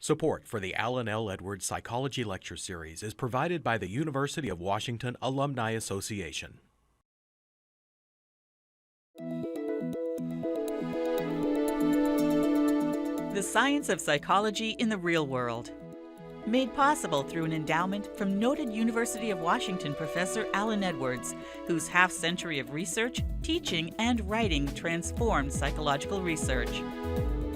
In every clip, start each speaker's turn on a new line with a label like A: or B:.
A: Support for the Alan L. Edwards Psychology Lecture Series is provided by the University of Washington Alumni Association.
B: The Science of Psychology in the Real World. Made possible through an endowment from noted University of Washington professor Alan Edwards, whose half-century of research, teaching, and writing transformed psychological research.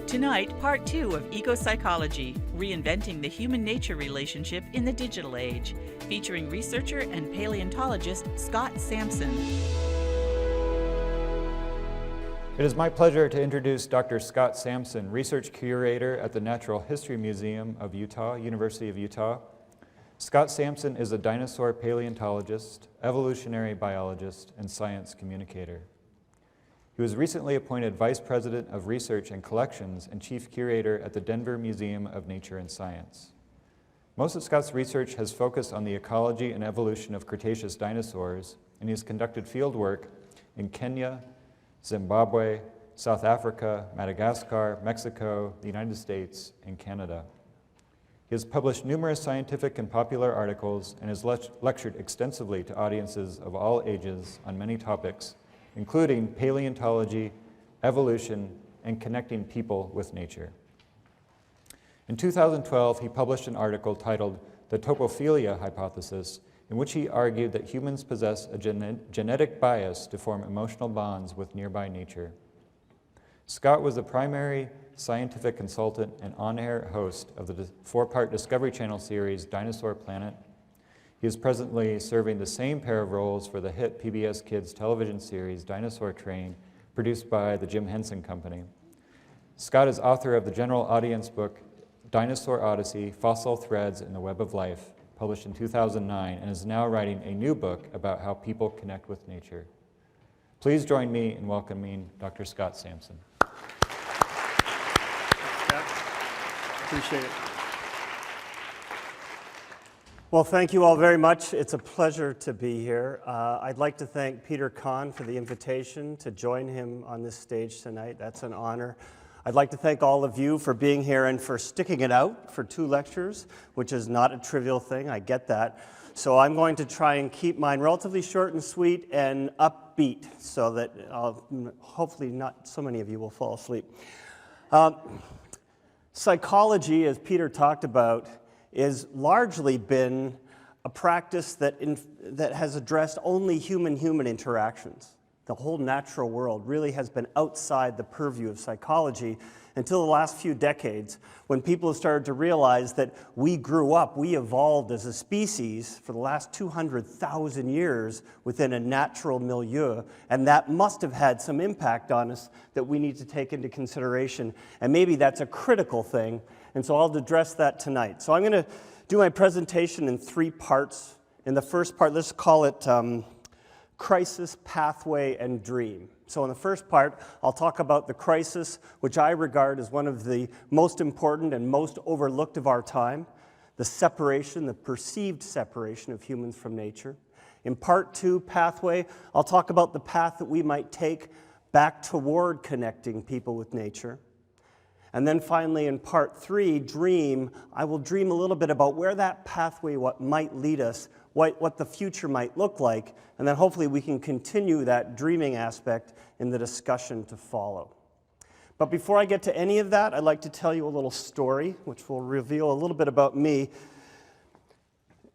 B: Tonight, Part 2 of Ecopsychology, Reinventing the Human-Nature Relationship in the Digital Age, featuring researcher and paleontologist Scott Sampson.
C: It is my pleasure to introduce Dr. Scott Sampson, Research Curator at the Natural History Museum of Utah, University of Utah. Scott Sampson is a dinosaur paleontologist, evolutionary biologist, and science communicator. He was recently appointed Vice President of Research and Collections and Chief Curator at the Denver Museum of Nature and Science. Most of Scott's research has focused on the ecology and evolution of Cretaceous dinosaurs, and he has conducted field work in Kenya, Zimbabwe, South Africa, Madagascar, Mexico, the United States, and Canada. He has published numerous scientific and popular articles and has lectured extensively to audiences of all ages on many topics, including paleontology, evolution, and connecting people with nature. In 2012, he published an article titled "The Topophilia Hypothesis," in which he argued that humans possess a genetic bias to form emotional bonds with nearby nature. Scott was the primary scientific consultant and on-air host of the four-part Discovery Channel series Dinosaur Planet. He is presently serving the same pair of roles for the hit PBS Kids television series Dinosaur Train, produced by the Jim Henson Company. Scott is author of the general audience book Dinosaur Odyssey, Fossil Threads in the Web of Life, published in 2009, and is now writing a new book about how people connect with nature. Please join me in welcoming Dr. Scott Sampson.
D: Thanks, Scott. Appreciate it. Well, thank you all very much. It's a pleasure to be here. I'd like to thank Peter Kahn for the invitation to join him on this stage tonight. That's an honor. I'd like to thank all of you for being here and for sticking it out for 2 lectures, which is not a trivial thing, I get that. So I'm going to try and keep mine relatively short and sweet and upbeat so that hopefully not so many of you will fall asleep. Psychology, as Peter talked about, has largely been a practice that has addressed only human-human interactions. The whole natural world really has been outside the purview of psychology until the last few decades, when people have started to realize that we grew up, we evolved as a species for the last 200,000 years within a natural milieu, and that must have had some impact on us that we need to take into consideration. And maybe that's a critical thing, and so I'll address that tonight. So I'm going to do my presentation in 3 parts. In the first part, let's call it crisis, pathway, and dream. So in the first part, I'll talk about the crisis, which I regard as one of the most important and most overlooked of our time, the separation, the perceived separation of humans from nature. In part 2, pathway, I'll talk about the path that we might take back toward connecting people with nature. And then finally, in part 3, dream, I will dream a little bit about where that pathway might lead us, what the future might look like, and then hopefully we can continue that dreaming aspect in the discussion to follow. But before I get to any of that, I'd like to tell you a little story, which will reveal a little bit about me.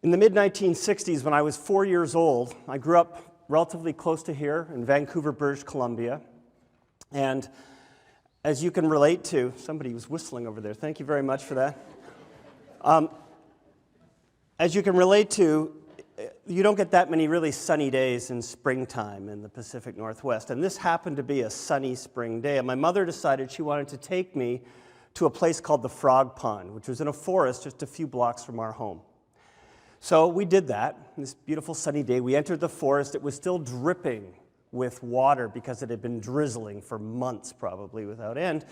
D: In the mid-1960s, when I was 4 years old, I grew up relatively close to here in Vancouver, British Columbia, and as you can relate to, somebody was whistling over there, thank you very much for that. As you can relate to, you don't get that many really sunny days in springtime in the Pacific Northwest, and this happened to be a sunny spring day, and my mother decided she wanted to take me to a place called the Frog Pond, which was in a forest just a few blocks from our home. So we did that, this beautiful sunny day. We entered the forest. It was still dripping with water because it had been drizzling for months, probably without end.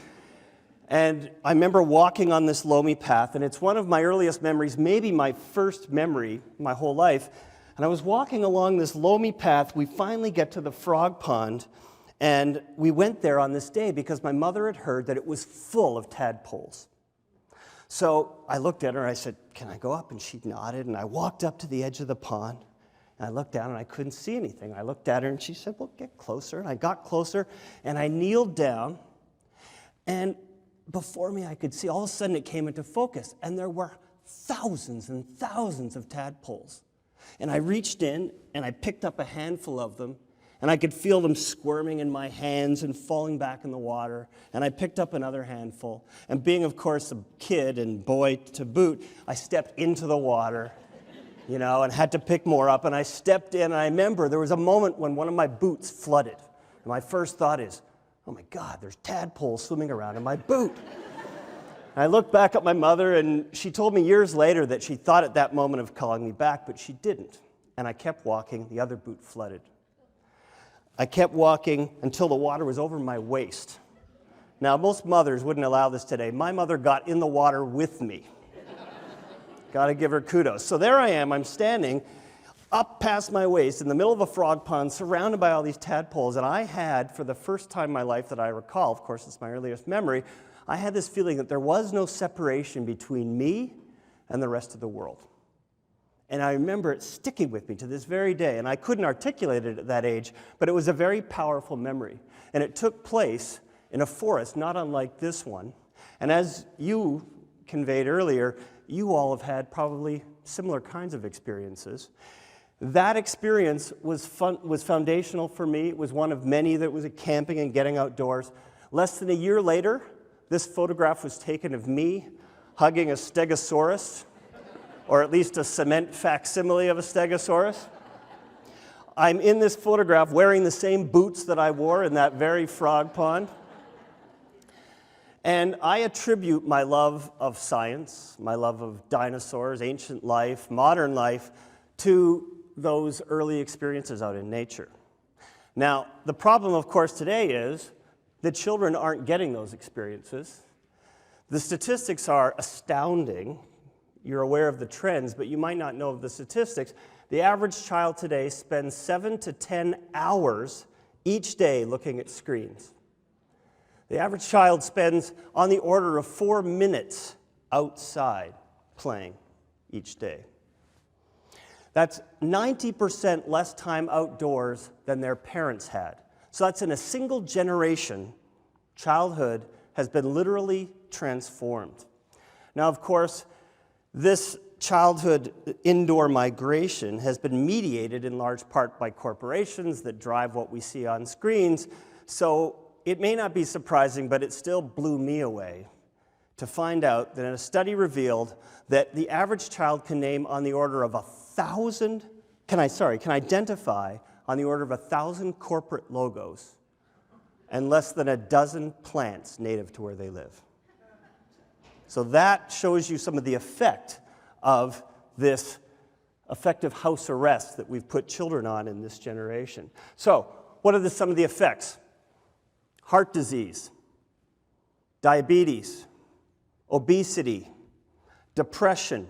D: And I remember walking on this loamy path, and it's one of my earliest memories, maybe my first memory my whole life. And I was walking along this loamy path. We finally get to the Frog Pond, and we went there on this day because my mother had heard that it was full of tadpoles. So I looked at her and I said, "Can I go up?" And she nodded, and I walked up to the edge of the pond. And I looked down and I couldn't see anything. I looked at her and she said, "Well, get closer." And I got closer and I kneeled down, and before me I could see, all of a sudden it came into focus, and there were thousands and thousands of tadpoles. And I reached in and I picked up a handful of them, and I could feel them squirming in my hands and falling back in the water. And I picked up another handful. And being, of course, a kid and boy to boot, I stepped into the water, and had to pick more up. And I stepped in, and I remember there was a moment when one of my boots flooded. And my first thought is, oh my God, there's tadpoles swimming around in my boot. And I looked back at my mother, and she told me years later that she thought at that moment of calling me back, but she didn't. And I kept walking. The other boot flooded. I kept walking until the water was over my waist. Now, most mothers wouldn't allow this today. My mother got in the water with me. Got to give her kudos. So there I am. I'm standing up past my waist in the middle of a frog pond, surrounded by all these tadpoles. And I had, for the first time in my life that I recall, of course it's my earliest memory, I had this feeling that there was no separation between me and the rest of the world. And I remember it sticking with me to this very day. And I couldn't articulate it at that age, but it was a very powerful memory. And it took place in a forest not unlike this one. And as you conveyed earlier, you all have had probably similar kinds of experiences. That experience was foundational for me. It was one of many that was camping and getting outdoors. Less than a year later, this photograph was taken of me hugging a stegosaurus, or at least a cement facsimile of a stegosaurus. I'm in this photograph wearing the same boots that I wore in that very frog pond. And I attribute my love of science, my love of dinosaurs, ancient life, modern life, to those early experiences out in nature. Now, the problem, of course, today is that children aren't getting those experiences. The statistics are astounding. You're aware of the trends, but you might not know of the statistics. The average child today spends 7 to 10 hours each day looking at screens. The average child spends on the order of 4 minutes outside playing each day. That's 90% less time outdoors than their parents had. So that's in a single generation, childhood has been literally transformed. Now, of course, this childhood indoor migration has been mediated in large part by corporations that drive what we see on screens. So it may not be surprising, but it still blew me away to find out that a study revealed that the average child can name on the order of 1,000, can identify on the order of 1,000 corporate logos and less than a dozen plants native to where they live. So that shows you some of the effect of this effective house arrest that we've put children on in this generation. So what are some of the effects? Heart disease, diabetes, obesity, depression.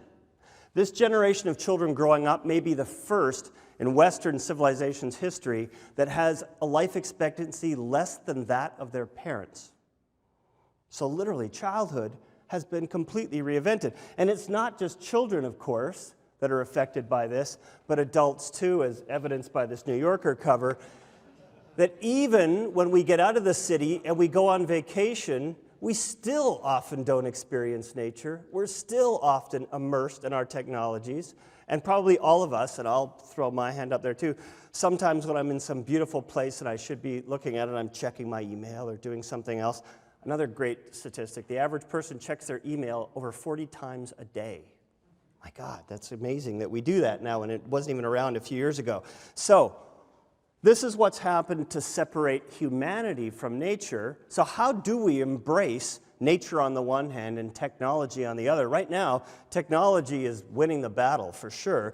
D: This generation of children growing up may be the first in Western civilization's history that has a life expectancy less than that of their parents. So literally, childhood has been completely reinvented. And it's not just children, of course, that are affected by this, but adults too, as evidenced by this New Yorker cover, that even when we get out of the city and we go on vacation, we still often don't experience nature. We're still often immersed in our technologies. And probably all of us, and I'll throw my hand up there too, sometimes when I'm in some beautiful place and I should be looking at it, I'm checking my email or doing something else. Another great statistic, the average person checks their email over 40 times a day. My God, that's amazing that we do that now, and it wasn't even around a few years ago. So, this is what's happened to separate humanity from nature. So how do we embrace nature on the one hand and technology on the other? Right now, technology is winning the battle for sure.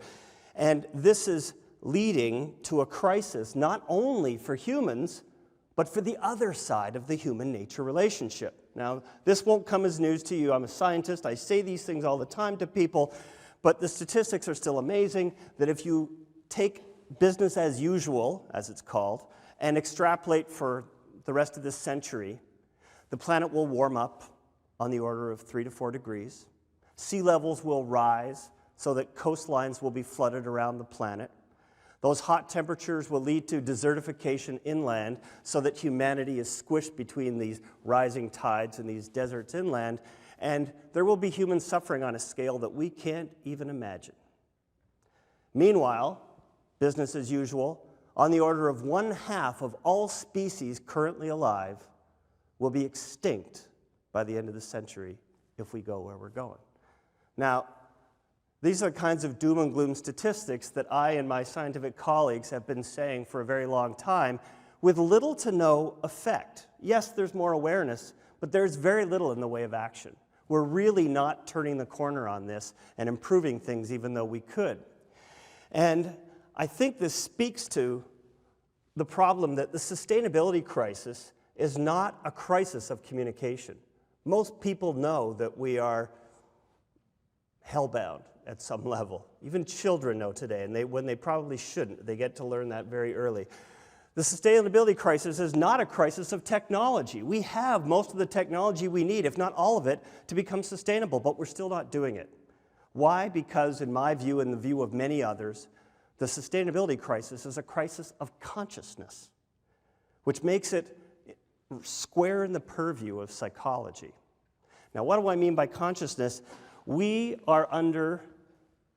D: And this is leading to a crisis not only for humans, but for the other side of the human-nature relationship. Now, this won't come as news to you. I'm a scientist. I say these things all the time to people. But the statistics are still amazing that if you take business as usual, as it's called, and extrapolate for the rest of this century, the planet will warm up on the order of 3 to 4 degrees. Sea levels will rise so that coastlines will be flooded around the planet. Those hot temperatures will lead to desertification inland so that humanity is squished between these rising tides and these deserts inland, and there will be human suffering on a scale that we can't even imagine. Meanwhile, business as usual, on the order of 1/2 of all species currently alive will be extinct by the end of the century if we go where we're going. Now, these are the kinds of doom and gloom statistics that I and my scientific colleagues have been saying for a very long time with little to no effect. Yes, there's more awareness, but there's very little in the way of action. We're really not turning the corner on this and improving things even though we could. And I think this speaks to the problem that the sustainability crisis is not a crisis of communication. Most people know that we are hellbound at some level. Even children know today, and when they probably shouldn't. They get to learn that very early. The sustainability crisis is not a crisis of technology. We have most of the technology we need, if not all of it, to become sustainable, but we're still not doing it. Why? Because in my view and the view of many others, the sustainability crisis is a crisis of consciousness, which makes it square in the purview of psychology. Now, what do I mean by consciousness? We are under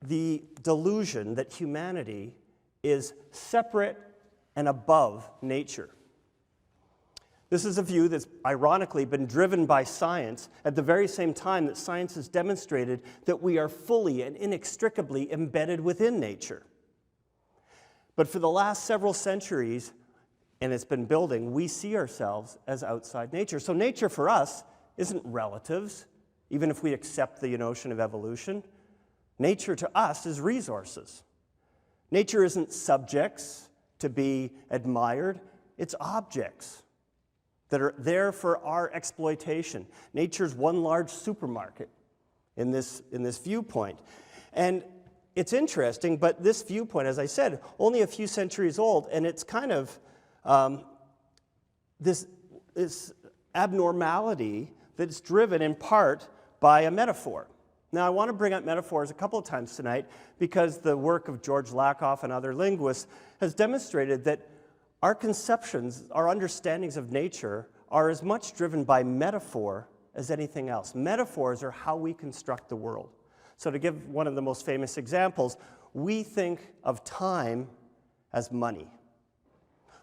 D: the delusion that humanity is separate and above nature. This is a view that's ironically been driven by science at the very same time that science has demonstrated that we are fully and inextricably embedded within nature. But for the last several centuries, and it's been building, we see ourselves as outside nature. So nature for us isn't relatives, even if we accept the notion of evolution. Nature to us is resources. Nature isn't subjects to be admired, it's objects that are there for our exploitation. Nature's one large supermarket in this viewpoint. And it's interesting, but this viewpoint, as I said, only a few centuries old, and it's kind of this abnormality that's driven in part by a metaphor. Now, I want to bring up metaphors a couple of times tonight because the work of George Lakoff and other linguists has demonstrated that our conceptions, our understandings of nature are as much driven by metaphor as anything else. Metaphors are how we construct the world. So to give one of the most famous examples, we think of time as money.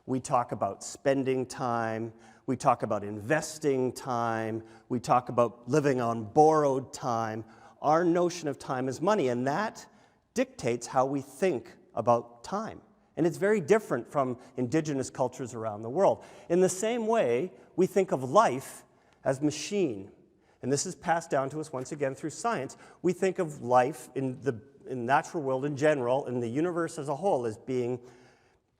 D: We talk about spending time, we talk about investing time, we talk about living on borrowed time. Our notion of time is money, and that dictates how we think about time. And it's very different from indigenous cultures around the world. In the same way, we think of life as machine. And this is passed down to us once again through science. We think of life in the natural world in general, and the universe as a whole, as being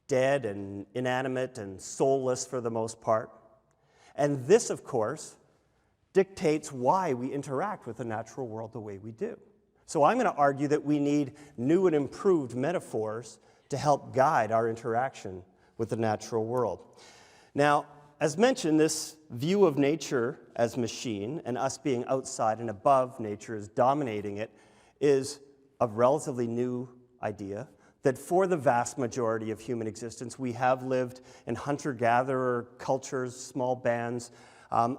D: dead and inanimate and soulless for the most part. And this, of course, dictates why we interact with the natural world the way we do. So I'm going to argue that we need new and improved metaphors to help guide our interaction with the natural world. Now, as mentioned, this view of nature as machine and us being outside and above nature as dominating it is a relatively new idea, that for the vast majority of human existence, we have lived in hunter-gatherer cultures, small bands,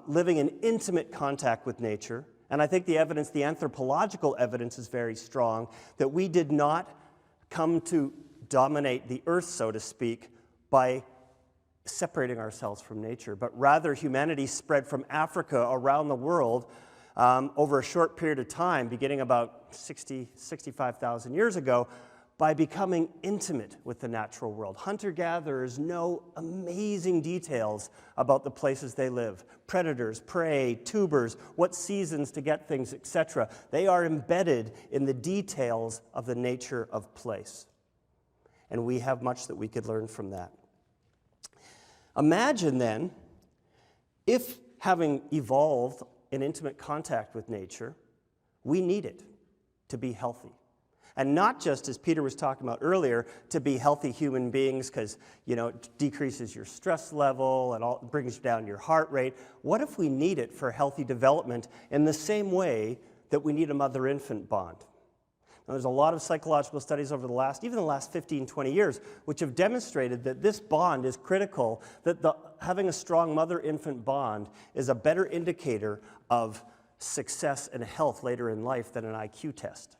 D: living in intimate contact with nature. And I think the evidence, the anthropological evidence, is very strong that we did not come to dominate the earth, so to speak, by separating ourselves from nature, but rather humanity spread from Africa around the world over a short period of time, beginning about 65,000 years ago, by becoming intimate with the natural world. Hunter-gatherers know amazing details about the places they live. Predators, prey, tubers, what seasons to get things, etc. They are embedded in the details of the nature of place. And we have much that we could learn from that. Imagine then, if having evolved in intimate contact with nature, we need it to be healthy. And not just, as Peter was talking about earlier, to be healthy human beings because, it decreases your stress level and brings down your heart rate. What if we need it for healthy development in the same way that we need a mother-infant bond? Now, there's a lot of psychological studies over even the last 15, 20 years, which have demonstrated that this bond is critical, that having a strong mother-infant bond is a better indicator of success and health later in life than an IQ test.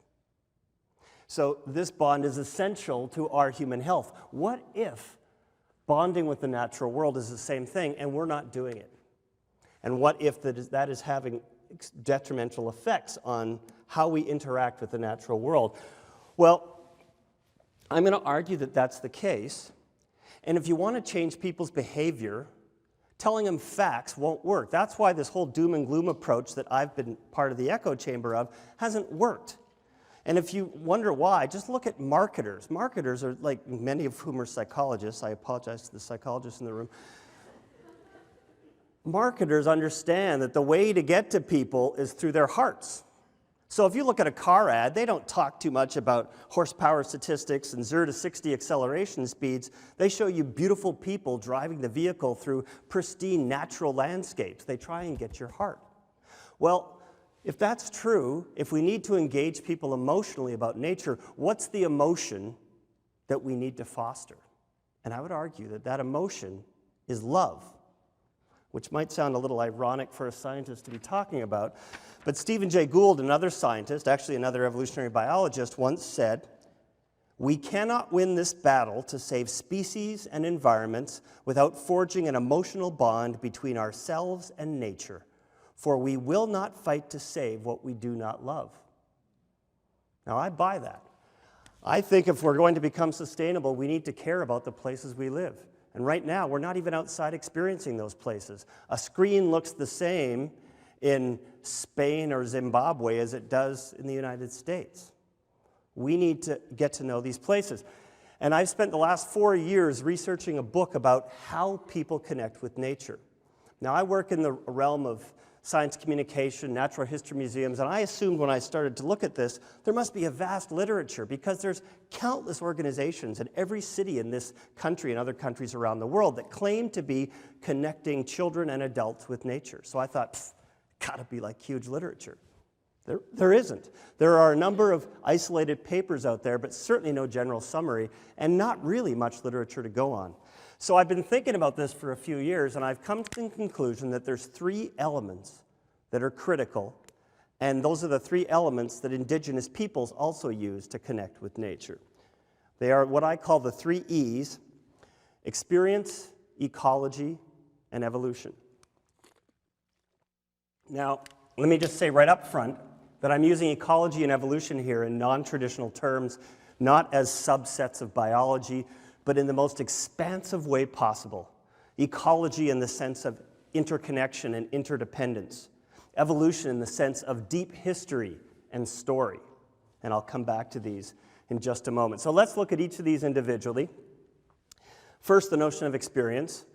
D: So this bond is essential to our human health. What if bonding with the natural world is the same thing and we're not doing it? And what if that is having detrimental effects on how we interact with the natural world? Well, I'm going to argue that that's the case. And if you want to change people's behavior, telling them facts won't work. That's why this whole doom and gloom approach that I've been part of the echo chamber of hasn't worked. And if you wonder why, just look at marketers. Marketers are, like many of whom are psychologists. I apologize to the psychologists in the room. Marketers understand that the way to get to people is through their hearts. So if you look at a car ad, they don't talk too much about horsepower statistics and 0 to 60 acceleration speeds. They show you beautiful people driving the vehicle through pristine natural landscapes. They try and get your heart. Well, if that's true, if we need to engage people emotionally about nature, what's the emotion that we need to foster? And I would argue that that emotion is love, which might sound a little ironic for a scientist to be talking about. But Stephen Jay Gould, another scientist, actually another evolutionary biologist, once said, "We cannot win this battle to save species and environments without forging an emotional bond between ourselves and nature. For we will not fight to save what we do not love." Now, I buy that. I think if we're going to become sustainable, we need to care about the places we live. And right now, we're not even outside experiencing those places. A screen looks the same in Spain or Zimbabwe as it does in the United States. We need to get to know these places. And I've spent the last 4 years researching a book about how people connect with nature. Now, I work in the realm of science communication, natural history museums, and I assumed when I started to look at this, there must be a vast literature because there's countless organizations in every city in this country and other countries around the world that claim to be connecting children and adults with nature. So I thought, gotta be like huge literature. There isn't. There are a number of isolated papers out there, but certainly no general summary, and not really much literature to go on. So I've been thinking about this for a few years, and I've come to the conclusion that there's 3 elements that are critical, and those are the 3 elements that indigenous peoples also use to connect with nature. They are what I call the 3 E's: experience, ecology, and evolution. Now, let me just say right up front that I'm using ecology and evolution here in non-traditional terms, not as subsets of biology, but in the most expansive way possible. Ecology in the sense of interconnection and interdependence. Evolution in the sense of deep history and story. And I'll come back to these in just a moment. So let's look at each of these individually. First, the notion of experience.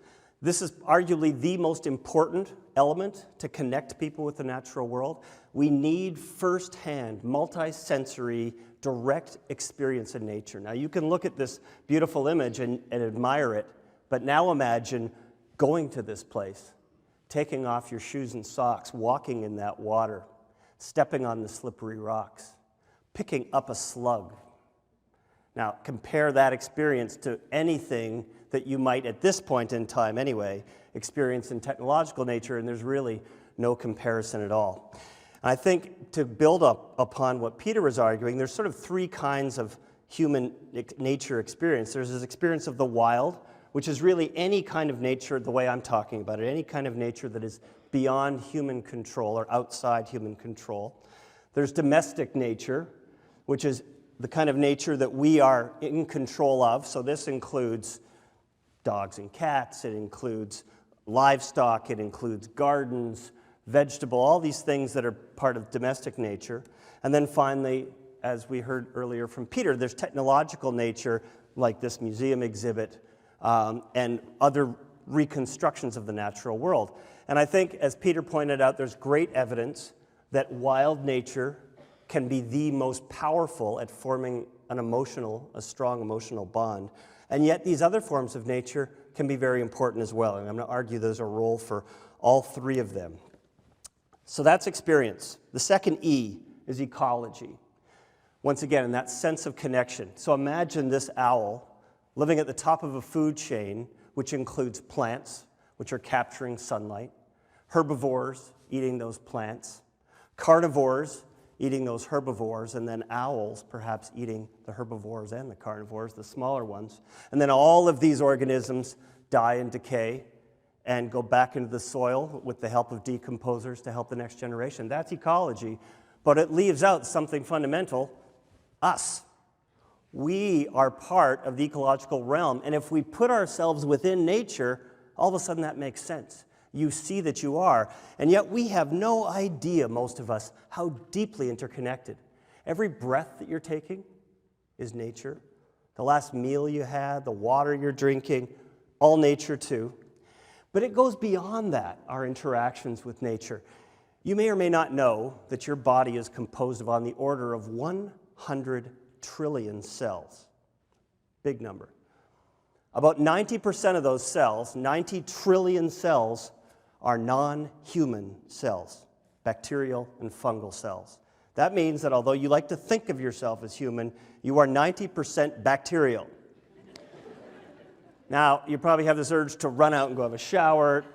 D: This is arguably the most important element to connect people with the natural world. We need firsthand, multi-sensory, direct experience in nature. Now, you can look at this beautiful image and admire it, but now imagine going to this place, taking off your shoes and socks, walking in that water, stepping on the slippery rocks, picking up a slug. Now, compare that experience to anything that you might, at this point in time anyway, experience in technological nature, and there's really no comparison at all. And I think to build up upon what Peter was arguing, there's sort of 3 kinds of human nature experience. There's this experience of the wild, which is really any kind of nature, the way I'm talking about it, any kind of nature that is beyond human control or outside human control. There's domestic nature, which is the kind of nature that we are in control of. So this includes dogs and cats, it includes livestock, it includes gardens, vegetable, all these things that are part of domestic nature. And then finally, as we heard earlier from Peter, there's technological nature, like this museum exhibit, and other reconstructions of the natural world. And I think, as Peter pointed out, there's great evidence that wild nature can be the most powerful at forming a strong emotional bond. And yet these other forms of nature can be very important as well. And I'm going to argue there's a role for all three of them. So that's experience. The second E is ecology. Once again, in that sense of connection. So imagine this owl living at the top of a food chain, which includes plants, which are capturing sunlight, herbivores eating those plants, carnivores eating those herbivores, and then owls perhaps eating the herbivores and the carnivores, the smaller ones. And then all of these organisms die and decay and go back into the soil with the help of decomposers to help the next generation. That's ecology, but it leaves out something fundamental, us. We are part of the ecological realm, and if we put ourselves within nature, all of a sudden that makes sense. You see that you are, and yet we have no idea, most of us, how deeply interconnected. Every breath that you're taking is nature. The last meal you had, the water you're drinking, all nature too. But it goes beyond that, our interactions with nature. You may or may not know that your body is composed of on the order of 100 trillion cells. Big number. About 90% of those cells, 90 trillion cells, are non-human cells, bacterial and fungal cells. That means that although you like to think of yourself as human, you are 90% bacterial. Now, you probably have this urge to run out and go have a shower.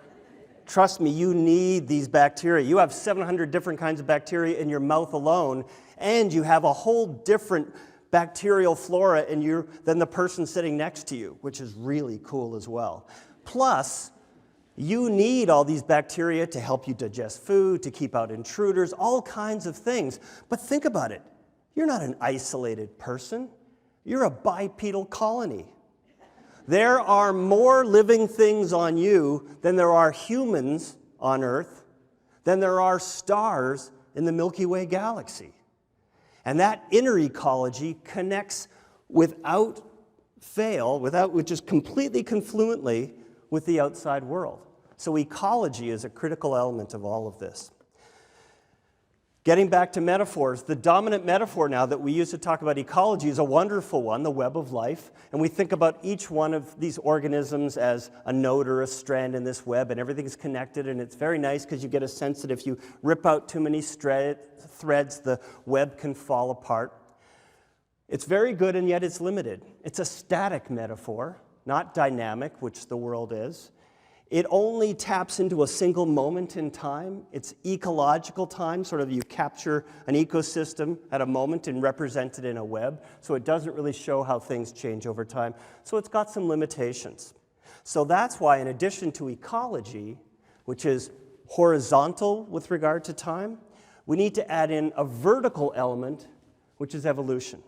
D: Trust me, you need these bacteria. You have 700 different kinds of bacteria in your mouth alone, and you have a whole different bacterial flora in you than the person sitting next to you, which is really cool as well. Plus, you need all these bacteria to help you digest food, to keep out intruders, all kinds of things. But think about it. You're not an isolated person. You're a bipedal colony. There are more living things on you than there are humans on Earth, than there are stars in the Milky Way galaxy. And that inner ecology connects without fail, just completely confluently with the outside world. So ecology is a critical element of all of this. Getting back to metaphors, the dominant metaphor now that we use to talk about ecology is a wonderful one, the web of life. And we think about each one of these organisms as a node or a strand in this web, and everything's connected, and it's very nice because you get a sense that if you rip out too many threads, the web can fall apart. It's very good, and yet it's limited. It's a static metaphor, not dynamic, which the world is. It only taps into a single moment in time. It's ecological time, sort of you capture an ecosystem at a moment and represent it in a web. So it doesn't really show how things change over time. So it's got some limitations. So that's why in addition to ecology, which is horizontal with regard to time, we need to add in a vertical element, which is evolution.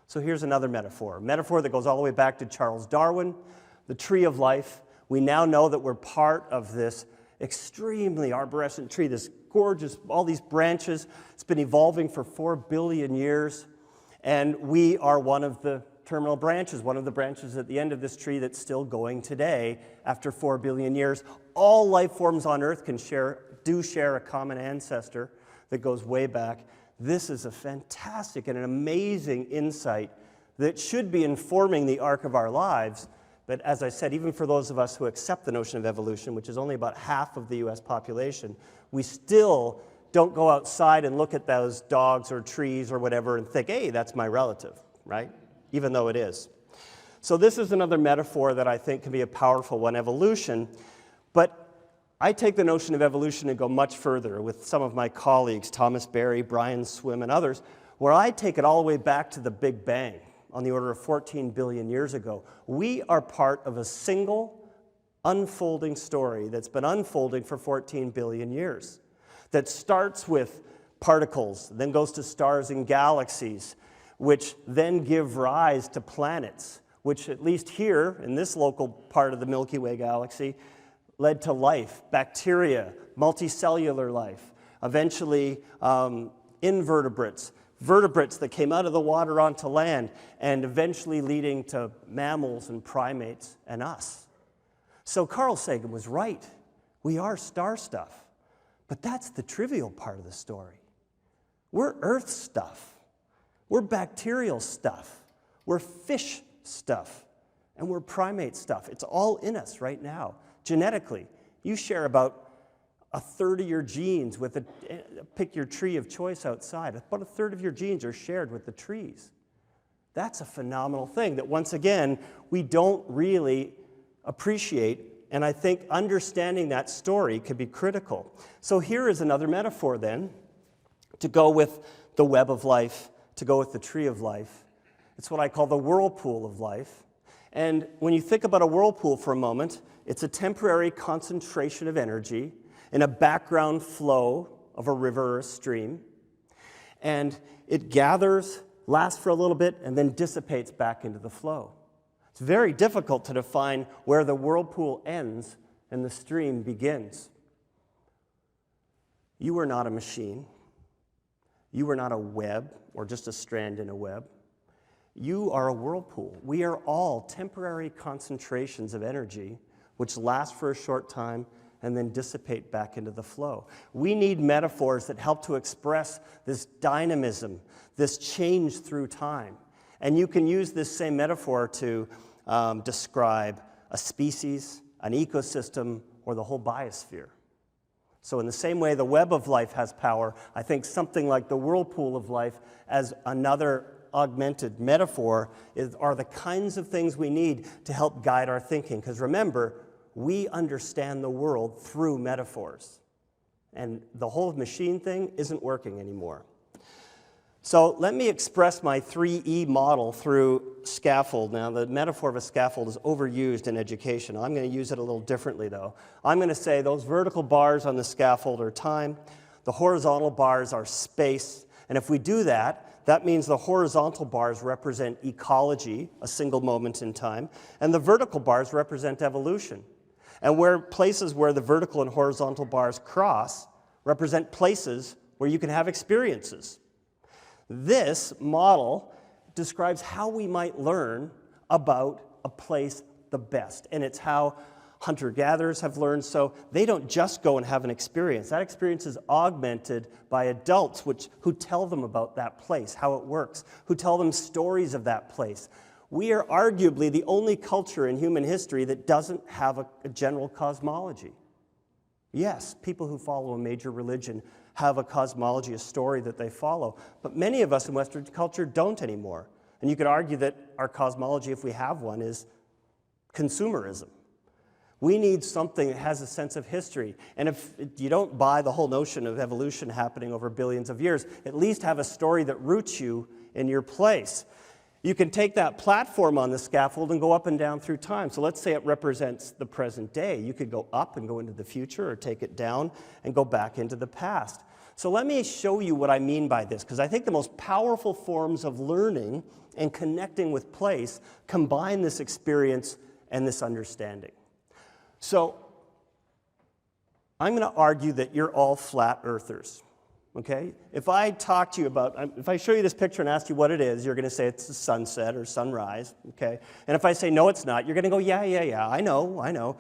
D: So here's another metaphor, a metaphor that goes all the way back to Charles Darwin, the tree of life. We now know that we're part of this extremely arborescent tree, this gorgeous, all these branches. It's been evolving for 4 billion years, and we are one of the terminal branches, one of the branches at the end of this tree that's still going today after 4 billion years. All life forms on Earth do share a common ancestor that goes way back. This is a fantastic and an amazing insight that should be informing the arc of our lives. But as I said, even for those of us who accept the notion of evolution, which is only about half of the US population, we still don't go outside and look at those dogs or trees or whatever and think, hey, that's my relative, right? Even though it is. So this is another metaphor that I think can be a powerful one, evolution. But I take the notion of evolution and go much further with some of my colleagues, Thomas Berry, Brian Swim, and others, where I take it all the way back to the Big Bang on the order of 14 billion years ago. We are part of a single unfolding story that's been unfolding for 14 billion years, that starts with particles, then goes to stars and galaxies, which then give rise to planets, which at least here in this local part of the Milky Way galaxy led to life, bacteria, multicellular life, eventually invertebrates, vertebrates that came out of the water onto land, and eventually leading to mammals and primates and us. So Carl Sagan was right. We are star stuff. But that's the trivial part of the story. We're earth stuff. We're bacterial stuff. We're fish stuff. And we're primate stuff. It's all in us right now. Genetically, you share about a third of your genes with pick your tree of choice outside. About a third of your genes are shared with the trees. That's a phenomenal thing that, once again, we don't really appreciate. And I think understanding that story could be critical. So here is another metaphor then, to go with the web of life, to go with the tree of life. It's what I call the whirlpool of life. And when you think about a whirlpool for a moment, it's a temporary concentration of energy in a background flow of a river or a stream. And it gathers, lasts for a little bit, and then dissipates back into the flow. It's very difficult to define where the whirlpool ends and the stream begins. You are not a machine. You are not a web or just a strand in a web. You are a whirlpool. We are all temporary concentrations of energy which last for a short time and then dissipate back into the flow. We need metaphors that help to express this dynamism, this change through time. And you can use this same metaphor to describe a species, an ecosystem, or the whole biosphere. So in the same way the web of life has power, I think something like the whirlpool of life as another augmented metaphor are the kinds of things we need to help guide our thinking. Because remember, we understand the world through metaphors. And the whole machine thing isn't working anymore. So let me express my 3E model through scaffold. Now, the metaphor of a scaffold is overused in education. I'm going to use it a little differently, though. I'm going to say those vertical bars on the scaffold are time. The horizontal bars are space. And if we do that, that means the horizontal bars represent ecology, a single moment in time, and the vertical bars represent evolution. And places where the vertical and horizontal bars cross represent places where you can have experiences. This model describes how we might learn about a place the best. And it's how hunter-gatherers have learned, so they don't just go and have an experience. That experience is augmented by adults who tell them about that place, how it works, who tell them stories of that place. We are arguably the only culture in human history that doesn't have a general cosmology. Yes, people who follow a major religion have a cosmology, a story that they follow. But many of us in Western culture don't anymore. And you could argue that our cosmology, if we have one, is consumerism. We need something that has a sense of history. And if you don't buy the whole notion of evolution happening over billions of years, at least have a story that roots you in your place. You can take that platform on the scaffold and go up and down through time. So let's say it represents the present day. You could go up and go into the future, or take it down and go back into the past. So let me show you what I mean by this, because I think the most powerful forms of learning and connecting with place combine this experience and this understanding. So I'm going to argue that you're all flat earthers. Okay? If I talk to you if I show you this picture and ask you what it is, you're going to say it's a sunset or sunrise, okay? And if I say, no, it's not, you're going to go, yeah, I know.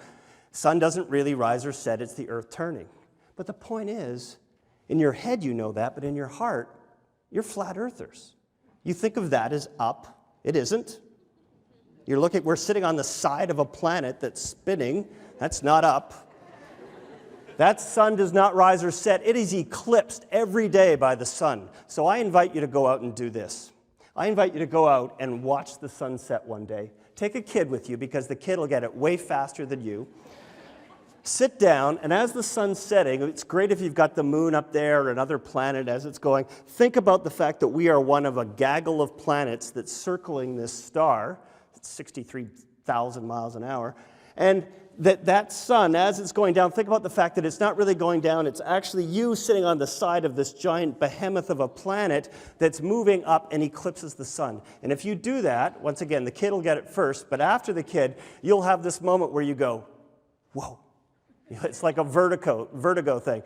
D: Sun doesn't really rise or set, it's the earth turning. But the point is, in your head you know that, but in your heart, you're flat earthers. You think of that as up. It isn't. We're sitting on the side of a planet that's spinning. That's not up. That sun does not rise or set. It is eclipsed every day by the sun. So I invite you to go out and do this. I invite you to go out and watch the sunset one day. Take a kid with you, because the kid will get it way faster than you. Sit down, and as the sun's setting, it's great if you've got the moon up there or another planet as it's going. Think about the fact that we are one of a gaggle of planets that's circling this star. It's 63,000 miles an hour. And that sun, as it's going down, think about the fact that it's not really going down. It's actually you sitting on the side of this giant behemoth of a planet that's moving up and eclipses the sun. And if you do that, once again, the kid will get it first, but after the kid, you'll have this moment where you go, whoa. It's like a vertigo thing.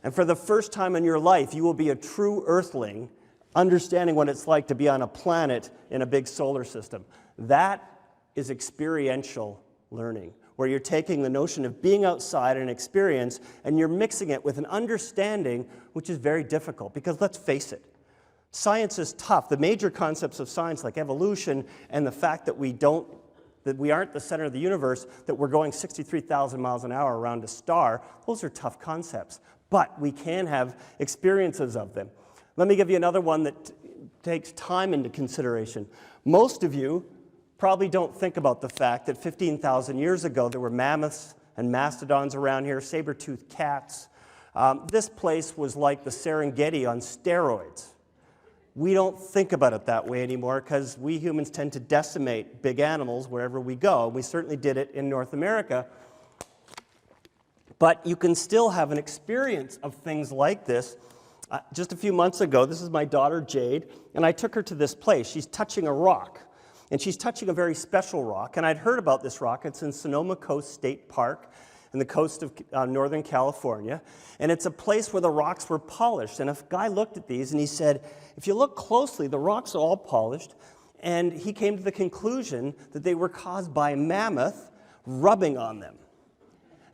D: And for the first time in your life, you will be a true earthling, understanding what it's like to be on a planet in a big solar system. That is experiential learning, where you're taking the notion of being outside an experience and you're mixing it with an understanding, which is very difficult, because let's face it, Science is tough. The major concepts of science, like evolution and the fact that we aren't the center of the universe, that we're going 63,000 miles an hour around a star, those are tough concepts. But we can have experiences of them. Let me give you another one that takes time into consideration. Most of you probably don't think about the fact that 15,000 years ago there were mammoths and mastodons around here, saber-toothed cats. This place was like the Serengeti on steroids. We don't think about it that way anymore because we humans tend to decimate big animals wherever we go. We certainly did it in North America. But you can still have an experience of things like this. Just a few months ago, this is my daughter Jade, and I took her to this place. She's touching a rock, and she's touching a very special rock. And I'd heard about this rock. It's in Sonoma Coast State Park in the coast of Northern California. And it's a place where the rocks were polished. And a guy looked at these and he said, if you look closely, the rocks are all polished. And he came to the conclusion that they were caused by a mammoth rubbing on them.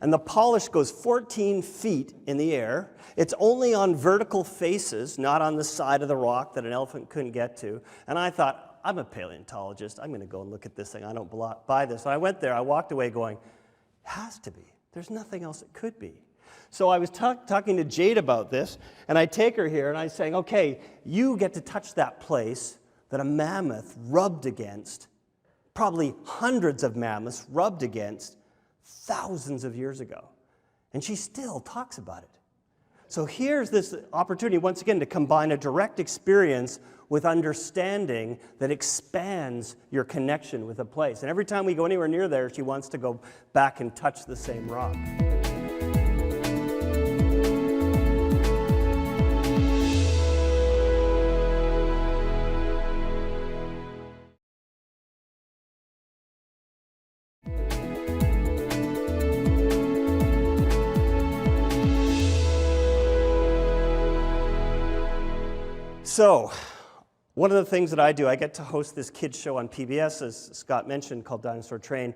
D: And the polish goes 14 feet in the air. It's only on vertical faces, not on the side of the rock that an elephant couldn't get to. And I thought, I'm a paleontologist. I'm going to go and look at this thing. I don't buy this. So I went there. I walked away going, it has to be. There's nothing else it could be. So I was talking to Jade about this, and I take her here, and I'm saying, okay, you get to touch that place that a mammoth rubbed against, probably hundreds of mammoths rubbed against thousands of years ago. And she still talks about it. So here's this opportunity, once again, to combine a direct experience with understanding that expands your connection with a place. And every time we go anywhere near there, she wants to go back and touch the same rock. So, one of the things that I do, I get to host this kids show on PBS, as Scott mentioned, called Dinosaur Train.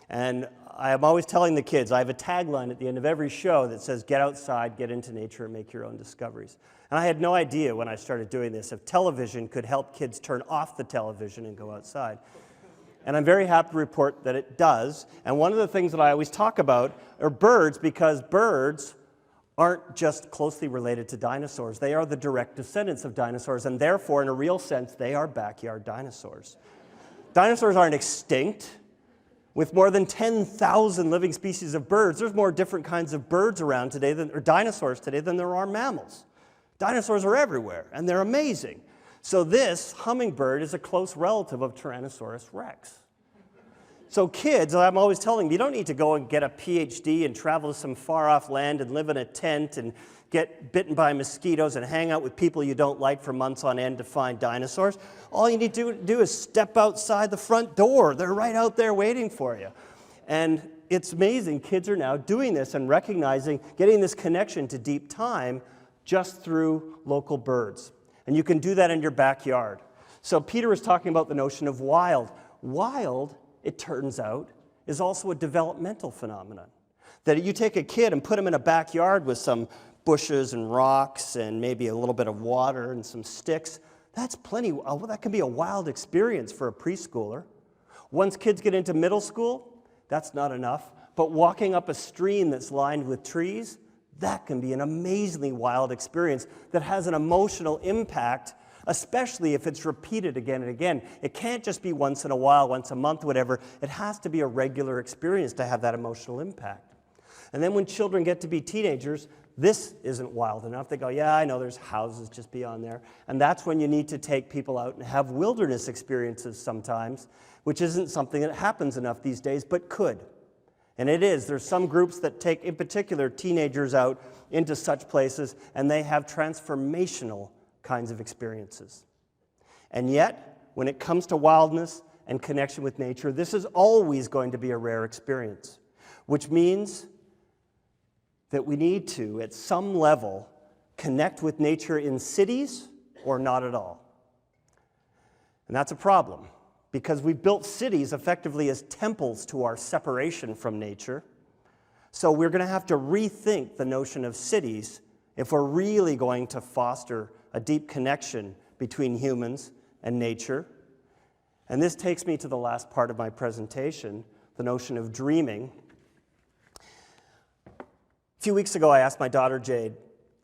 D: And I am always telling the kids, I have a tagline at the end of every show that says, get outside, get into nature, and make your own discoveries. And I had no idea when I started doing this if television could help kids turn off the television and go outside. And I'm very happy to report that it does. And one of the things that I always talk about are birds, because birds aren't just closely related to dinosaurs. They are the direct descendants of dinosaurs, and therefore, in a real sense, they are backyard dinosaurs. Dinosaurs aren't extinct. With more than 10,000 living species of birds, there's more different kinds of birds around today, or dinosaurs today, than there are mammals. Dinosaurs are everywhere, and they're amazing. So this hummingbird is a close relative of Tyrannosaurus rex. So kids, I'm always telling them, you don't need to go and get a PhD and travel to some far-off land and live in a tent and get bitten by mosquitoes and hang out with people you don't like for months on end to find dinosaurs. All you need to do is step outside the front door. They're right out there waiting for you. And it's amazing. Kids are now doing this and recognizing, getting this connection to deep time just through local birds. And you can do that in your backyard. So Peter was talking about the notion of wild. Wild, it turns out, is also a developmental phenomenon. That you take a kid and put him in a backyard with some bushes and rocks and maybe a little bit of water and some sticks, that's plenty. Well, that can be a wild experience for a preschooler. Once kids get into middle school, that's not enough. But walking up a stream that's lined with trees, that can be an amazingly wild experience that has an emotional impact, especially if it's repeated again and again. It can't just be once in a while, once a month, whatever. It has to be a regular experience to have that emotional impact. And then when children get to be teenagers, this isn't wild enough. They go, yeah, I know there's houses just beyond there. And that's when you need to take people out and have wilderness experiences sometimes, which isn't something that happens enough these days, but could. And it is. There's some groups that take, in particular, teenagers out into such places, and they have transformational kinds of experiences. And yet, when it comes to wildness and connection with nature, this is always going to be a rare experience, which means that we need to, at some level, connect with nature in cities or not at all. And that's a problem, because we've built cities effectively as temples to our separation from nature. So we're going to have to rethink the notion of cities if we're really going to foster a deep connection between humans and nature. And this takes me to the last part of my presentation, the notion of dreaming. A few weeks ago, I asked my daughter, Jade,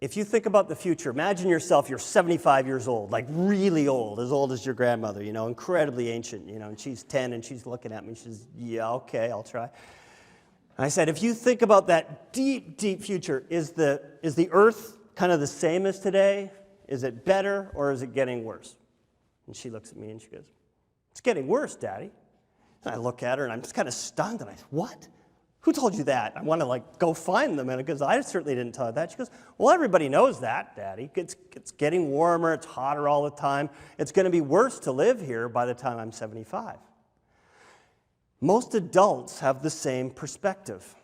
D: if you think about the future, imagine yourself, you're 75 years old, like really old as your grandmother, incredibly ancient, and she's 10 and she's looking at me, she says, yeah, okay, I'll try. And I said, if you think about that deep, deep future, is the earth kind of the same as today? Is it better or is it getting worse? And she looks at me and she goes, it's getting worse, Daddy. And I look at her and I'm just kind of stunned and I said, what? Who told you that? I want to go find them, and because I certainly didn't tell her that. She goes, well, everybody knows that, Daddy. It's getting warmer, it's hotter all the time. It's going to be worse to live here by the time I'm 75. Most adults have the same perspective.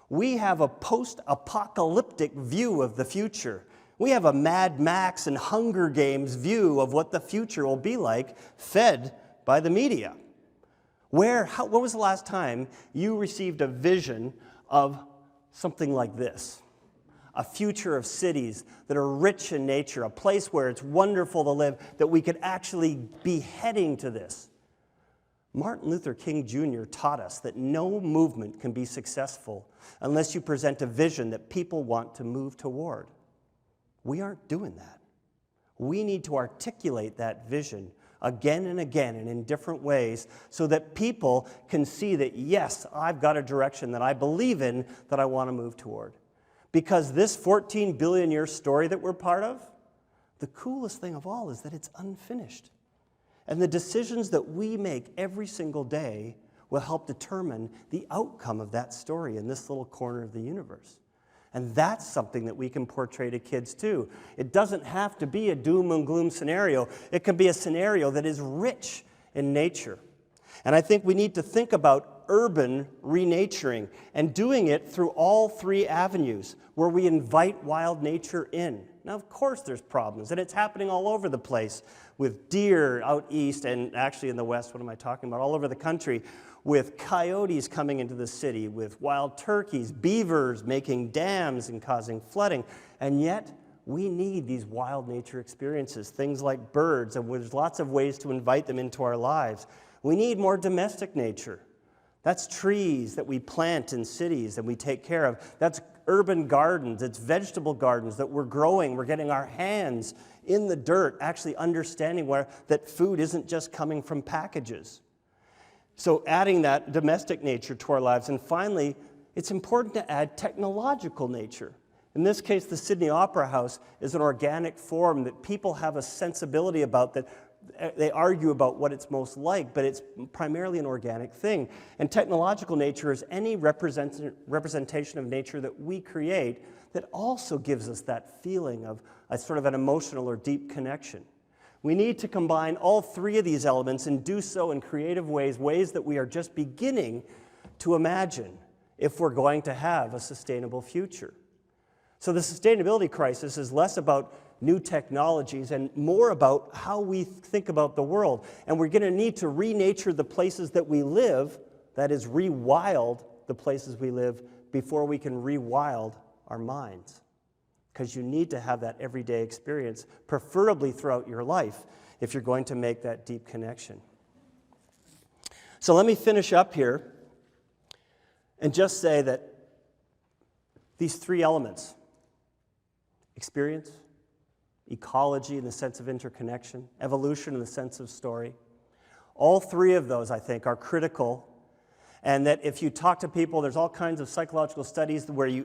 D: We have a post-apocalyptic view of the future. We have a Mad Max and Hunger Games view of what the future will be like, fed by the media. When was the last time you received a vision of something like this? A future of cities that are rich in nature, a place where it's wonderful to live, that we could actually be heading to this. Martin Luther King Jr. taught us that no movement can be successful unless you present a vision that people want to move toward. We aren't doing that. We need to articulate that vision again and again and in different ways so that people can see that, yes, I've got a direction that I believe in that I want to move toward. Because this 14 billion year story that we're part of, the coolest thing of all is that it's unfinished. And the decisions that we make every single day will help determine the outcome of that story in this little corner of the universe. And that's something that we can portray to kids too. It doesn't have to be a doom and gloom scenario. It can be a scenario that is rich in nature. And I think we need to think about urban renaturing and doing it through all three avenues where we invite wild nature in. Now, of course, there's problems, and it's happening all over the place with deer out east and actually in the west, what am I talking about, all over the country, with coyotes coming into the city, with wild turkeys, beavers making dams and causing flooding. And yet, we need these wild nature experiences, things like birds, and there's lots of ways to invite them into our lives. We need more domestic nature. That's trees that we plant in cities and we take care of. That's urban gardens, it's vegetable gardens that we're growing. We're getting our hands in the dirt, actually understanding that food isn't just coming from packages. So adding that domestic nature to our lives. And finally, it's important to add technological nature. In this case, the Sydney Opera House is an organic form that people have a sensibility about, that they argue about what it's most like, but it's primarily an organic thing. And technological nature is any representation of nature that we create that also gives us that feeling of a sort of an emotional or deep connection. We need to combine all three of these elements and do so in creative ways, ways that we are just beginning to imagine if we're going to have a sustainable future. So the sustainability crisis is less about new technologies and more about how we think about the world. And we're going to need to renature the places that we live, that is, rewild the places we live, before we can rewild our minds. Because you need to have that everyday experience, preferably throughout your life, if you're going to make that deep connection. So let me finish up here and just say that these three elements, experience, ecology in the sense of interconnection, evolution in the sense of story, all three of those, I think, are critical. And that if you talk to people, there's all kinds of psychological studies where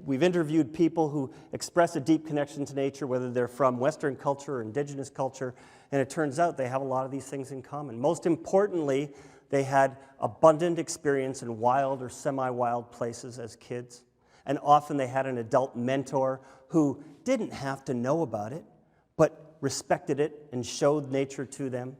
D: we've interviewed people who express a deep connection to nature, whether they're from Western culture or indigenous culture, and it turns out they have a lot of these things in common. Most importantly, they had abundant experience in wild or semi-wild places as kids, and often they had an adult mentor who didn't have to know about it, but respected it and showed nature to them.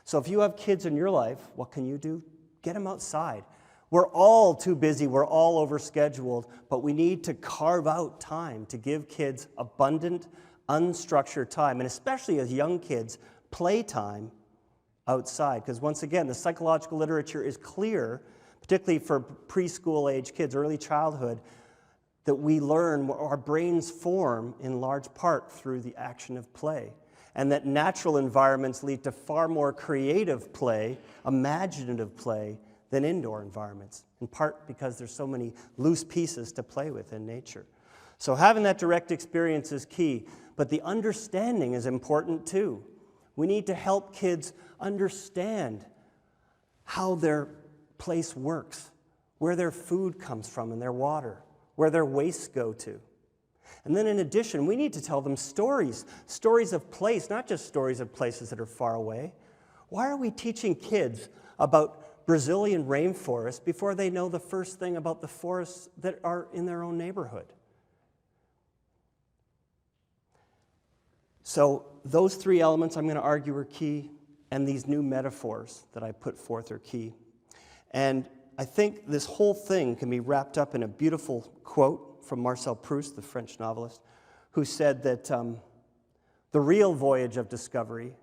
D: So if you have kids in your life, what can you do? Get them outside. We're all too busy, we're all overscheduled, but we need to carve out time to give kids abundant, unstructured time, and especially as young kids, playtime outside. Because once again, the psychological literature is clear, particularly for preschool age kids, early childhood, that we learn, our brains form in large part through the action of play. and that natural environments lead to far more creative play, imaginative play, than indoor environments, in part because there's so many loose pieces to play with in nature. So having that direct experience is key, but the understanding is important too. We need to help kids understand how their place works, where their food comes from and their water, where their wastes go to. And then in addition, we need to tell them stories of place, not just stories of places that are far away. Why are we teaching kids about Brazilian rainforests before they know the first thing about the forests that are in their own neighborhood? So those three elements I'm going to argue are key, and these new metaphors that I put forth are key. And I think this whole thing can be wrapped up in a beautiful quote from Marcel Proust, the French novelist, who said that the real voyage of discovery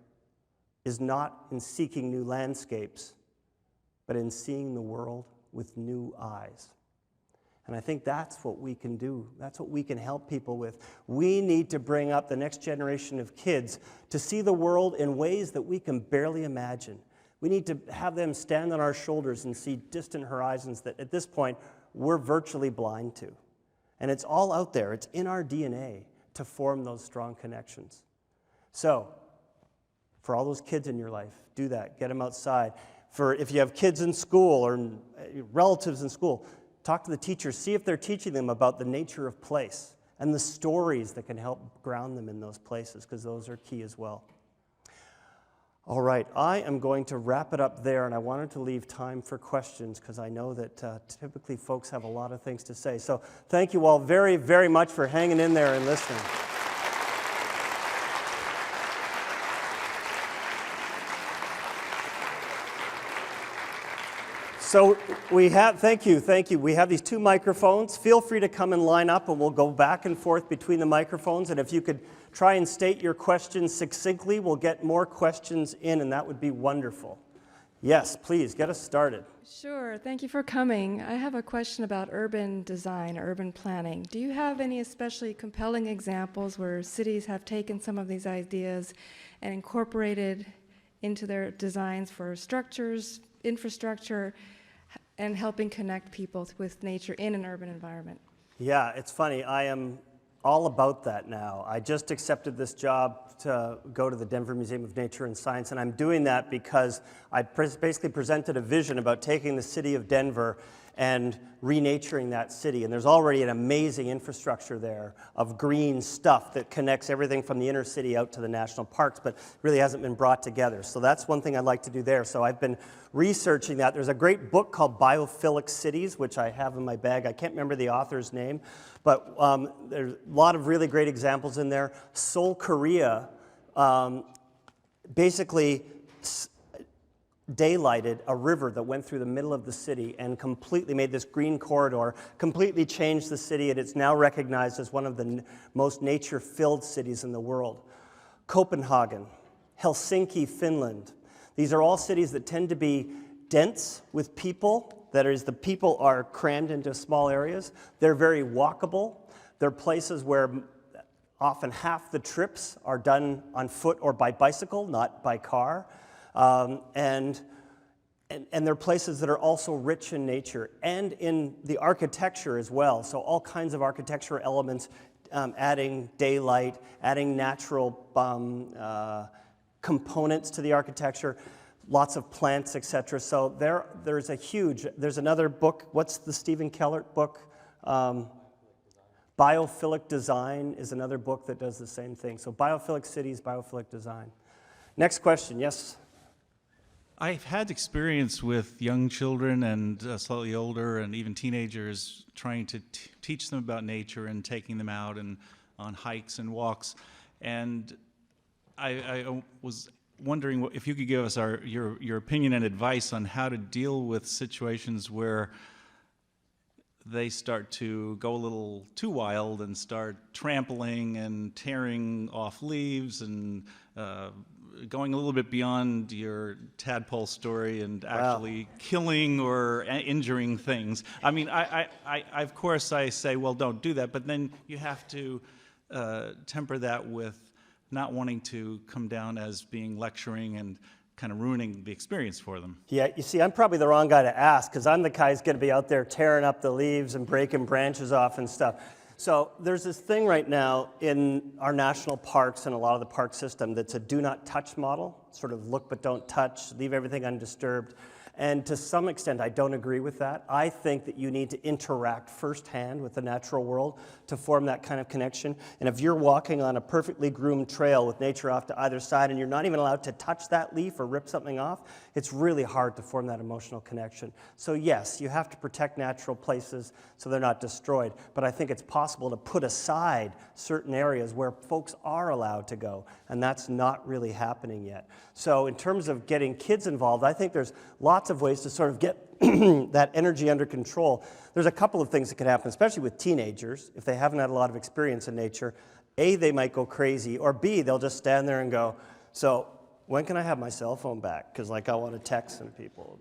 D: is not in seeking new landscapes, but in seeing the world with new eyes. And I think that's what we can do. That's what we can help people with. We need to bring up the next generation of kids to see the world in ways that we can barely imagine. We need to have them stand on our shoulders and see distant horizons that at this point we're virtually blind to. And it's all out there. It's in our DNA to form those strong connections. So, for all those kids in your life, do that. Get them outside. For if you have kids in school or relatives in school, talk to the teachers. See if they're teaching them about the nature of place and the stories that can help ground them in those places, because those are key as well. All right, I am going to wrap it up there, and I wanted to leave time for questions because I know that typically folks have a lot of things to say. So thank you all very, very much for hanging in there and listening. So thank you. We have these two microphones. Feel free to come and line up, and we'll go back and forth between the microphones. And if you could try and state your questions succinctly, we'll get more questions in, and that would be wonderful. Yes, please, get us started.
E: Sure, thank you for coming. I have a question about urban design, urban planning. Do you have any especially compelling examples where cities have taken some of these ideas and incorporated into their designs for structures, infrastructure, and helping connect people with nature in an urban environment?
D: Yeah, it's funny. I am all about that now. I just accepted this job to go to the Denver Museum of Nature and Science, and I'm doing that because I basically presented a vision about taking the city of Denver and renaturing that city. And there's already an amazing infrastructure there of green stuff that connects everything from the inner city out to the national parks, but really hasn't been brought together. So that's one thing I'd like to do there. So I've been researching that. There's a great book called Biophilic Cities, which I have in my bag. I can't remember the author's name, but there's a lot of really great examples in there. Seoul, Korea, basically daylighted a river that went through the middle of the city and completely made this green corridor, completely changed the city, and it's now recognized as one of the most nature-filled cities in the world. Copenhagen, Helsinki, Finland. These are all cities that tend to be dense with people. That is, the people are crammed into small areas. They're very walkable. They're places where often half the trips are done on foot or by bicycle, not by car. And they're places that are also rich in nature and in the architecture as well. So all kinds of architectural elements, adding daylight, adding natural components to the architecture, lots of plants, etc. So there's another book. What's the Stephen Kellert book? Biophilic Design is another book that does the same thing. So biophilic cities, biophilic design. Next question, yes?
F: I've had experience with young children and slightly older and even teenagers trying to teach them about nature and taking them out and on hikes and walks. And I was wondering if you could give us your opinion and advice on how to deal with situations where they start to go a little too wild and start trampling and tearing off leaves and going a little bit beyond your tadpole story and actually killing or injuring things. I mean, I of course I say, well, don't do that, but then you have to temper that with not wanting to come down as being lecturing and kind of ruining the experience for them.
D: Yeah, you see, I'm probably the wrong guy to ask, because I'm the guy who's going to be out there tearing up the leaves and breaking branches off and stuff. So there's this thing right now in our national parks and a lot of the park system that's a do not touch model, sort of look but don't touch, leave everything undisturbed. And to some extent, I don't agree with that. I think that you need to interact firsthand with the natural world to form that kind of connection. And if you're walking on a perfectly groomed trail with nature off to either side and you're not even allowed to touch that leaf or rip something off, it's really hard to form that emotional connection. So yes, you have to protect natural places so they're not destroyed. But I think it's possible to put aside certain areas where folks are allowed to go. And that's not really happening yet. So in terms of getting kids involved, I think there's lots of ways to sort of get that energy under control. There's a couple of things that can happen, especially with teenagers, if they haven't had a lot of experience in nature. A, they might go crazy, or B, they'll just stand there and go, so when can I have my cell phone back? Because like I want to text some people.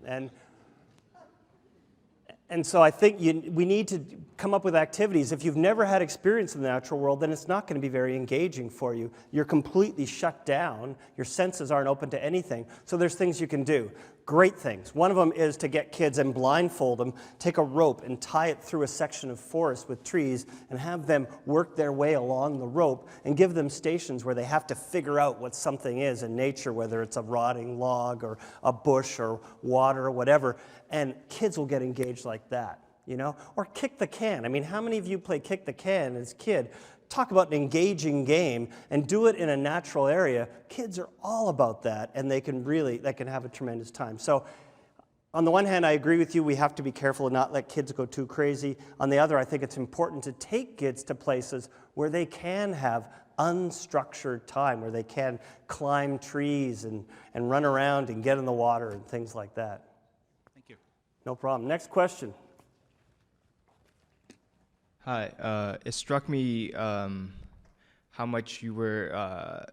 D: And so I think we need to come up with activities. If you've never had experience in the natural world, then it's not going to be very engaging for you. You're completely shut down. Your senses aren't open to anything. So there's things you can do. Great things. One of them is to get kids and blindfold them, take a rope and tie it through a section of forest with trees and have them work their way along the rope and give them stations where they have to figure out what something is in nature, whether it's a rotting log or a bush or water or whatever. And kids will get engaged like that, you know? Or kick the can. I mean, how many of you play kick the can as a kid? Talk about an engaging game and do it in a natural area. Kids are all about that, and they can have a tremendous time. So on the one hand, I agree with you, we have to be careful and not let kids go too crazy. On the other, I think it's important to take kids to places where they can have unstructured time, where they can climb trees and run around and get in the water and things like that.
F: Thank you.
D: No problem. Next question.
G: Hi. It struck me how much you were,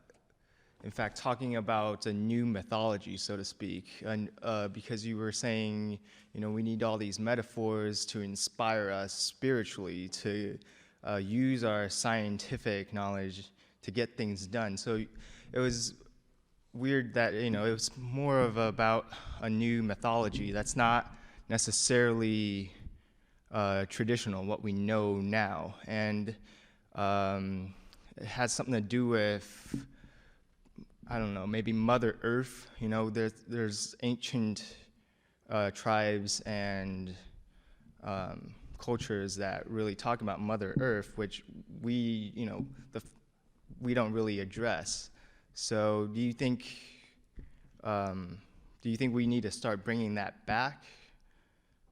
G: in fact, talking about a new mythology, so to speak, and because you were saying, you know, we need all these metaphors to inspire us spiritually, to use our scientific knowledge to get things done. So it was weird that, you know, it was more of about a new mythology that's not necessarily traditional, what we know now, and it has something to do with, I don't know, maybe Mother Earth. You know, there's ancient tribes and cultures that really talk about Mother Earth, which we, you know, we don't really address. So do you think we need to start bringing that back?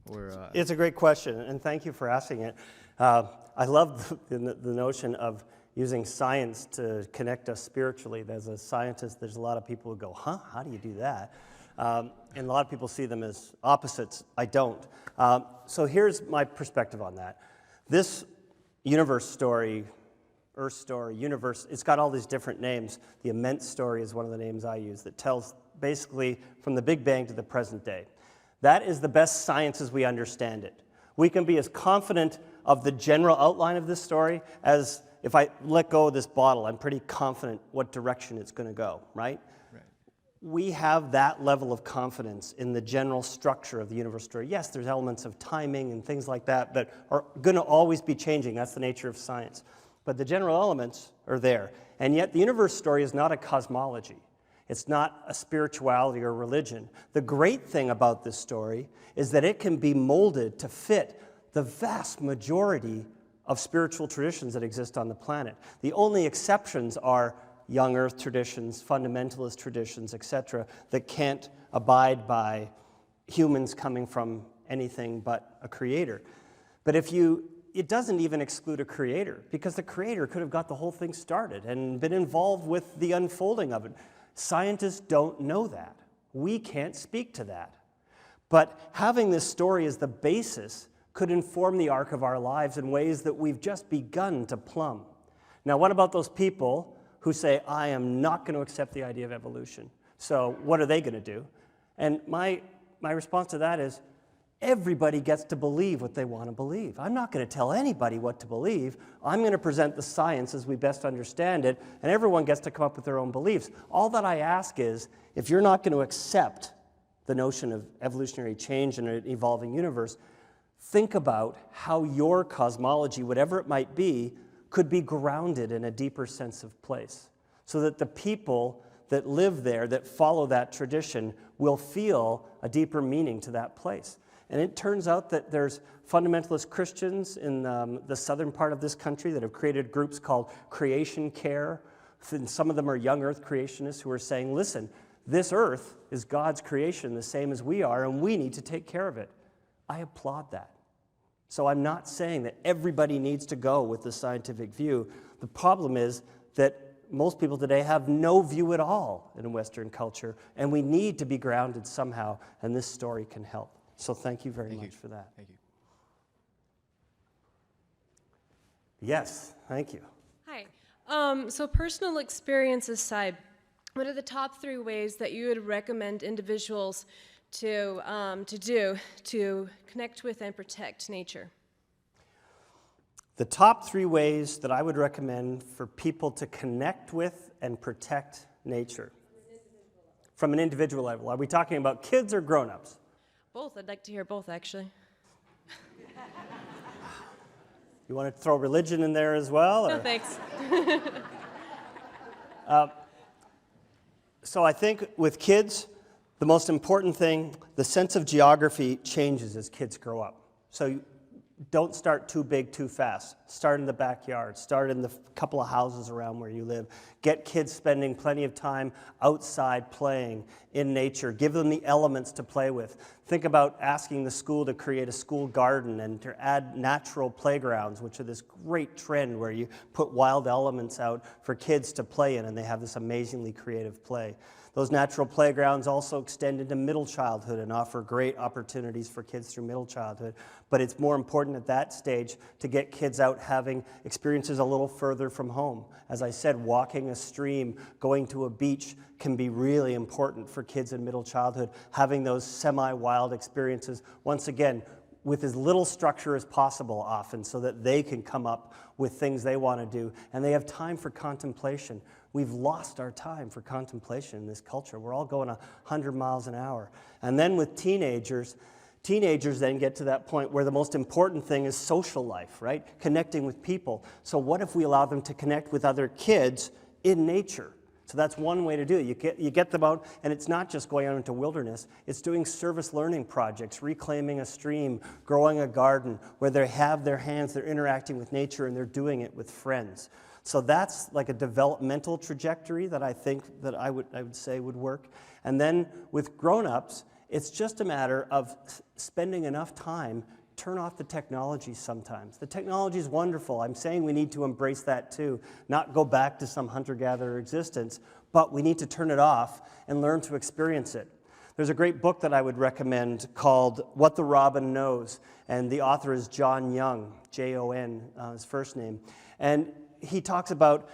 G: Or,
D: It's a great question, and thank you for asking it. I love the notion of using science to connect us spiritually. As a scientist, there's a lot of people who go, huh, how do you do that? And a lot of people see them as opposites. I don't. So here's my perspective on that. This universe story, Earth story, universe, it's got all these different names. The immense story is one of the names I use that tells basically from the Big Bang to the present day. That is the best science as we understand it. We can be as confident of the general outline of this story as if I let go of this bottle, I'm pretty confident what direction it's going to go, right?
G: Right.
D: We have that level of confidence in the general structure of the universe story. Yes, there's elements of timing and things like that that are going to always be changing. That's the nature of science. But the general elements are there. And yet the universe story is not a cosmology. It's not a spirituality or religion. The great thing about this story is that it can be molded to fit the vast majority of spiritual traditions that exist on the planet. The only exceptions are young earth traditions, fundamentalist traditions, etc., that can't abide by humans coming from anything but a creator. But it doesn't even exclude a creator, because the creator could have got the whole thing started and been involved with the unfolding of it. Scientists don't know that. We can't speak to that. But having this story as the basis could inform the arc of our lives in ways that we've just begun to plumb. Now, what about those people who say, I am not going to accept the idea of evolution? So what are they going to do? And my response to that is, everybody gets to believe what they want to believe. I'm not going to tell anybody what to believe. I'm going to present the science as we best understand it, and everyone gets to come up with their own beliefs. All that I ask is, if you're not going to accept the notion of evolutionary change in an evolving universe, think about how your cosmology, whatever it might be, could be grounded in a deeper sense of place, so that the people that live there, that follow that tradition, will feel a deeper meaning to that place. And it turns out that there's fundamentalist Christians in the southern part of this country that have created groups called Creation Care. And some of them are young earth creationists who are saying, listen, this earth is God's creation the same as we are, and we need to take care of it. I applaud that. So I'm not saying that everybody needs to go with the scientific view. The problem is that most people today have no view at all in Western culture, and we need to be grounded somehow, and this story can help. So thank you very much for that.
G: Thank you.
D: Yes, thank you.
H: Hi. So personal experience aside, what are the top 3 ways that you would recommend individuals to do to connect with and protect nature?
D: The top 3 ways that I would recommend for people to connect with and protect nature. From an individual level. Are we talking about kids or grown-ups?
H: Both. I'd like to hear both, actually.
D: You want to throw religion in there as well? Or?
H: No, thanks.
D: So I think with kids, the most important thing, the sense of geography changes as kids grow up. So don't start too big too fast. Start in the backyard. Start in the couple of houses around where you live. Get kids spending plenty of time outside playing in nature. Give them the elements to play with. Think about asking the school to create a school garden and to add natural playgrounds, which are this great trend where you put wild elements out for kids to play in, and they have this amazingly creative play. Those natural playgrounds also extend into middle childhood and offer great opportunities for kids through middle childhood. But it's more important at that stage to get kids out having experiences a little further from home. As I said, walking a stream, going to a beach can be really important for kids in middle childhood, having those semi-wild experiences, once again, with as little structure as possible often, so that they can come up with things they want to do, and they have time for contemplation. We've lost our time for contemplation in this culture. We're all going 100 miles an hour. And then with teenagers then get to that point where the most important thing is social life, right? Connecting with people. So what if we allow them to connect with other kids in nature? So that's one way to do it. You get them out, and it's not just going out into wilderness. It's doing service learning projects, reclaiming a stream, growing a garden, where they have their hands, they're interacting with nature, and they're doing it with friends. So that's like a developmental trajectory that I think that I would say would work. And then with grown-ups, it's just a matter of spending enough time. Turn off the technology sometimes. The technology is wonderful. I'm saying we need to embrace that too, not go back to some hunter-gatherer existence, but we need to turn it off and learn to experience it. There's a great book that I would recommend called What the Robin Knows, and the author is John Young, Jon, his first name. And he talks about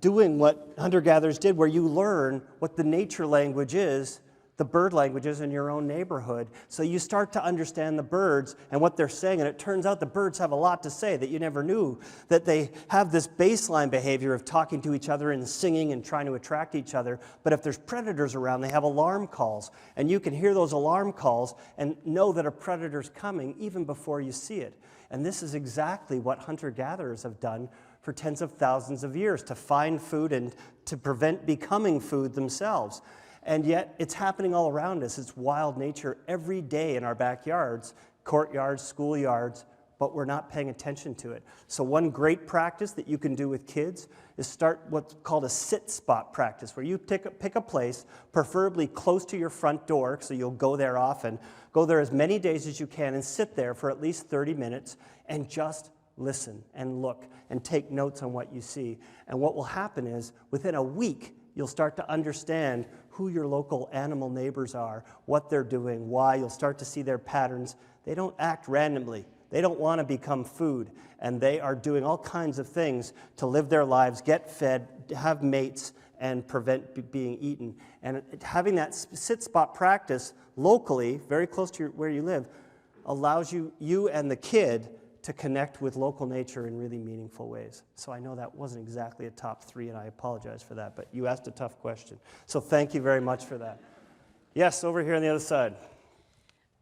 D: doing what hunter-gatherers did, where you learn what the nature language is, the bird languages in your own neighborhood. So you start to understand the birds and what they're saying, and it turns out the birds have a lot to say that you never knew, that they have this baseline behavior of talking to each other and singing and trying to attract each other. But if there's predators around, they have alarm calls, and you can hear those alarm calls and know that a predator's coming even before you see it. And this is exactly what hunter-gatherers have done for tens of thousands of years, to find food and to prevent becoming food themselves. And yet, it's happening all around us. It's wild nature every day in our backyards, courtyards, schoolyards, but we're not paying attention to it. So one great practice that you can do with kids is start what's called a sit spot practice, where you pick a place, preferably close to your front door, so you'll go there often. Go there as many days as you can and sit there for at least 30 minutes and just listen and look and take notes on what you see. And what will happen is, within a week, you'll start to understand who your local animal neighbors are, what they're doing, why. You'll start to see their patterns. They don't act randomly. They don't want to become food, and they are doing all kinds of things to live their lives, get fed, have mates, and prevent being eaten. And having that sit spot practice locally, very close to where you live, allows you and the kid to connect with local nature in really meaningful ways. So I know that wasn't exactly a top 3, and I apologize for that, but you asked a tough question. So thank you very much for that. Yes, over here on the other side.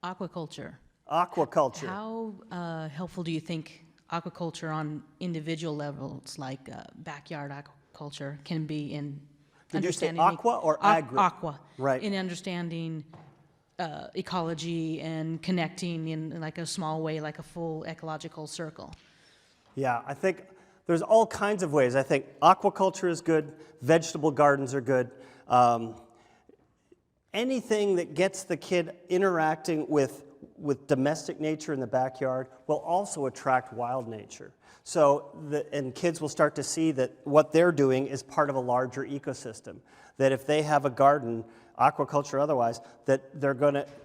I: Aquaculture.
D: Aquaculture.
I: How helpful do you think aquaculture on individual levels, like backyard aquaculture, can be in
D: Did you say
I: understanding...
D: aqua or agri?
I: Aqua.
D: Right.
I: In understanding ecology and connecting in like a small way, like a full ecological circle?
D: Yeah, I think there's all kinds of ways. I think aquaculture is good, vegetable gardens are good. Anything that gets the kid interacting with domestic nature in the backyard will also attract wild nature. So, and kids will start to see that what they're doing is part of a larger ecosystem. That if they have a garden, aquaculture or otherwise, that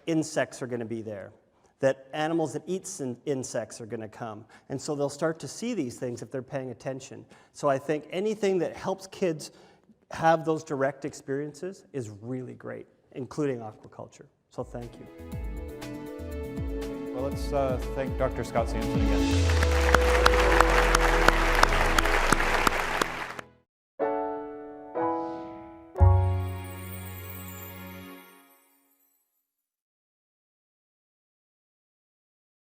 D: insects are gonna be there. That animals that eat insects are gonna come. And so they'll start to see these things if they're paying attention. So I think anything that helps kids have those direct experiences is really great, including aquaculture. So thank you.
C: Well, let's thank Dr. Scott Sampson again.